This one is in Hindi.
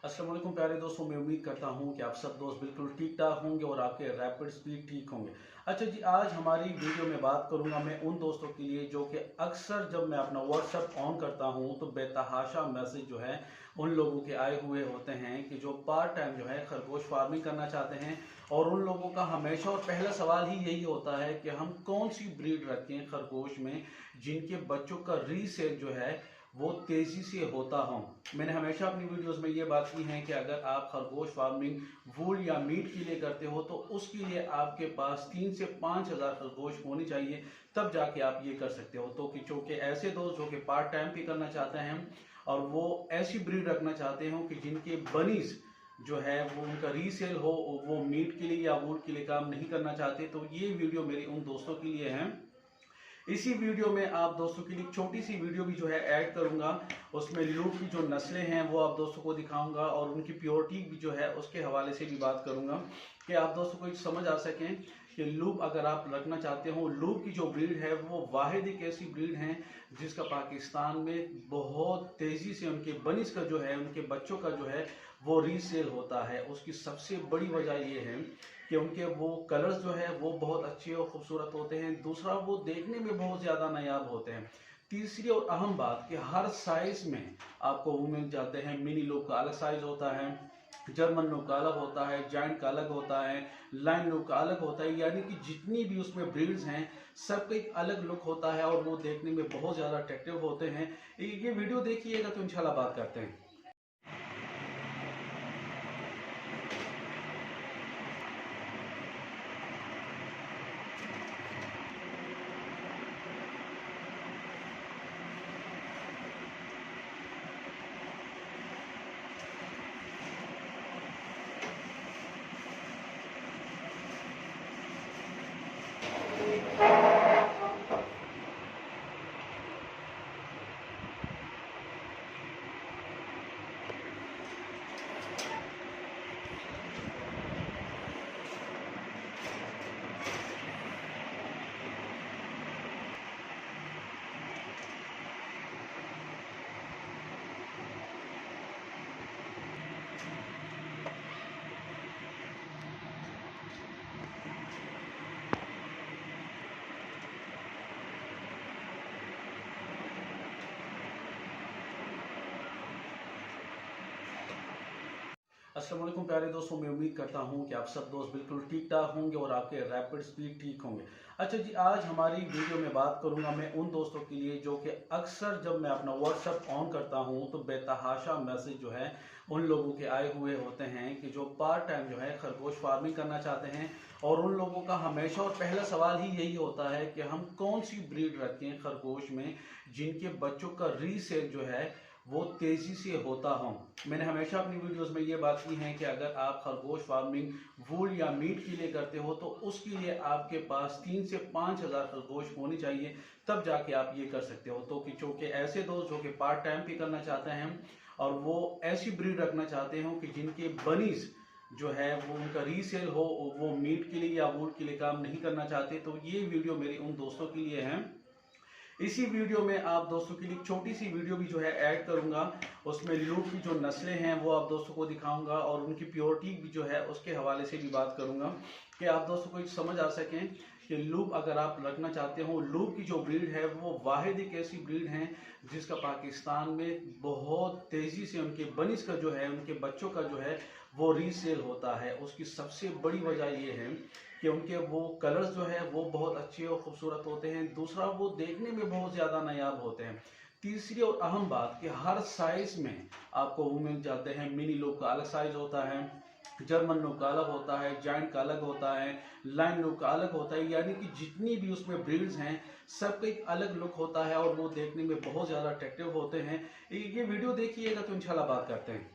अस्सलाम वालेकुम प्यारे दोस्तों, मैं उम्मीद करता हूं कि आप सब दोस्त बिल्कुल ठीक ठाक होंगे और आपके रैपिड स्पीड ठीक होंगे। अच्छा जी, आज हमारी वीडियो में बात करूंगा मैं उन दोस्तों के लिए जो कि अक्सर जब मैं अपना व्हाट्सएप ऑन करता हूं तो बेतहाशा मैसेज जो है उन लोगों के आए हुए होते हैं कि जो पार्ट टाइम जो है खरगोश फार्मिंग करना चाहते हैं। और उन लोगों का हमेशा और पहला सवाल ही यही होता है कि हम कौन सी ब्रीड रखें खरगोश में जिनके बच्चों का रीसेल जो है वो तेजी से होता हो। मैंने हमेशा अपनी वीडियोस में ये बात की है कि अगर आप खरगोश फार्मिंग वूल या मीट के लिए करते हो तो उसके लिए आपके पास 3 से 5 हज़ार खरगोश होनी चाहिए, तब जाके आप ये कर सकते हो। तो कि चूंकि ऐसे दोस्त जो कि पार्ट टाइम भी करना चाहते हैं और वो ऐसी ब्रीड रखना चाहते हो कि जिनके बनीज जो है वो उनका रीसेल हो, वो मीट के लिए या वूल के लिए काम नहीं करना चाहते, तो ये वीडियो मेरी उन दोस्तों के लिए है। इसी वीडियो में आप दोस्तों के लिए छोटी सी वीडियो भी जो है ऐड करूंगा। उसमें लूप की जो नस्लें हैं वो आप दोस्तों को दिखाऊंगा और उनकी प्योरिटी भी जो है उसके हवाले से भी बात करूंगा कि आप दोस्तों को समझ आ सकें कि लूप अगर आप रखना चाहते हो। लूप की जो ब्रीड है वो वाहिद एक ऐसी ब्रीड है जिसका पाकिस्तान में बहुत तेजी से उनके बनिस का जो है, उनके बच्चों का जो है वो रीसेल होता है। उसकी सबसे बड़ी वजह ये है कि उनके वो कलर्स जो है वो बहुत अच्छे और खूबसूरत होते हैं। दूसरा, वो देखने में बहुत ज़्यादा नायाब होते हैं। तीसरी और अहम बात कि हर साइज में आपको वो मिल जाते हैं। मिनी लोग का अलग साइज होता है, जर्मन लोग का अलग होता है, जायंट का अलग होता है, लाइन लोग का अलग होता है। यानी कि जितनी भी उसमें ब्रीड्स हैं सबका एक अलग लुक होता है और वो देखने में बहुत ज़्यादा अट्रैक्टिव होते हैं। ये वीडियो देखिएगा तो इंशाल्लाह बात करते हैं। अस्सलाम वालेकुम प्यारे दोस्तों, मैं उम्मीद करता हूं कि आप सब दोस्त बिल्कुल ठीक ठाक होंगे और आपके रैपिड स्पीड ठीक होंगे। अच्छा जी, आज हमारी वीडियो में बात करूंगा मैं उन दोस्तों के लिए जो कि अक्सर जब मैं अपना व्हाट्सएप ऑन करता हूं तो बेतहाशा मैसेज जो है उन लोगों के आए हुए होते हैं कि जो पार्ट टाइम जो है खरगोश फार्मिंग करना चाहते हैं। और उन लोगों का हमेशा और पहला सवाल ही यही होता है कि हम कौन सी ब्रीड रखें खरगोश में जिनके बच्चों का रीसेल जो है वो तेजी से होता हो। मैंने हमेशा अपनी वीडियोस में ये बात की है कि अगर आप खरगोश फार्मिंग वूल या मीट के लिए करते हो तो उसके लिए आपके पास 3 से 5 हज़ार खरगोश होनी चाहिए, तब जाके आप ये कर सकते हो। तो कि चूंकि ऐसे दोस्त जो कि पार्ट टाइम भी करना चाहते हैं और वो ऐसी ब्रीड रखना चाहते हो कि जिनके बनीज जो है वो उनका रीसेल हो, वो मीट के लिए या वूल के लिए काम नहीं करना चाहते, तो ये वीडियो मेरी उन दोस्तों के लिए है। इसी वीडियो में आप दोस्तों के लिए छोटी सी वीडियो भी जो है ऐड करूंगा। उसमें लूप की जो नस्लें हैं वो आप दोस्तों को दिखाऊंगा और उनकी प्योरिटी भी जो है उसके हवाले से भी बात करूंगा कि आप दोस्तों को समझ आ सकें कि लूप अगर आप रखना चाहते हो। लूप की जो ब्रीड है वो वाहिद एक ऐसी ब्रीड है जिसका पाकिस्तान में बहुत तेजी से उनके बनिस का जो है, उनके बच्चों का जो है वो रीसेल होता है। उसकी सबसे बड़ी वजह ये है कि उनके वो कलर्स जो है वो बहुत अच्छे और खूबसूरत होते हैं। दूसरा, वो देखने में बहुत ज़्यादा नायाब होते हैं। तीसरी और अहम बात कि हर साइज में आपको वो मिल जाते हैं। मिनी लोग का अलग साइज होता है, जर्मन लोग का अलग होता है, जायंट का अलग होता है, लाइन लोग का अलग होता है। यानी कि जितनी भी उसमें ब्रीड्स हैं सबका एक अलग लुक होता है और वो देखने में बहुत ज़्यादा अट्रैक्टिव होते हैं। ये वीडियो देखिएगा तो इंशाल्लाह बात करते हैं।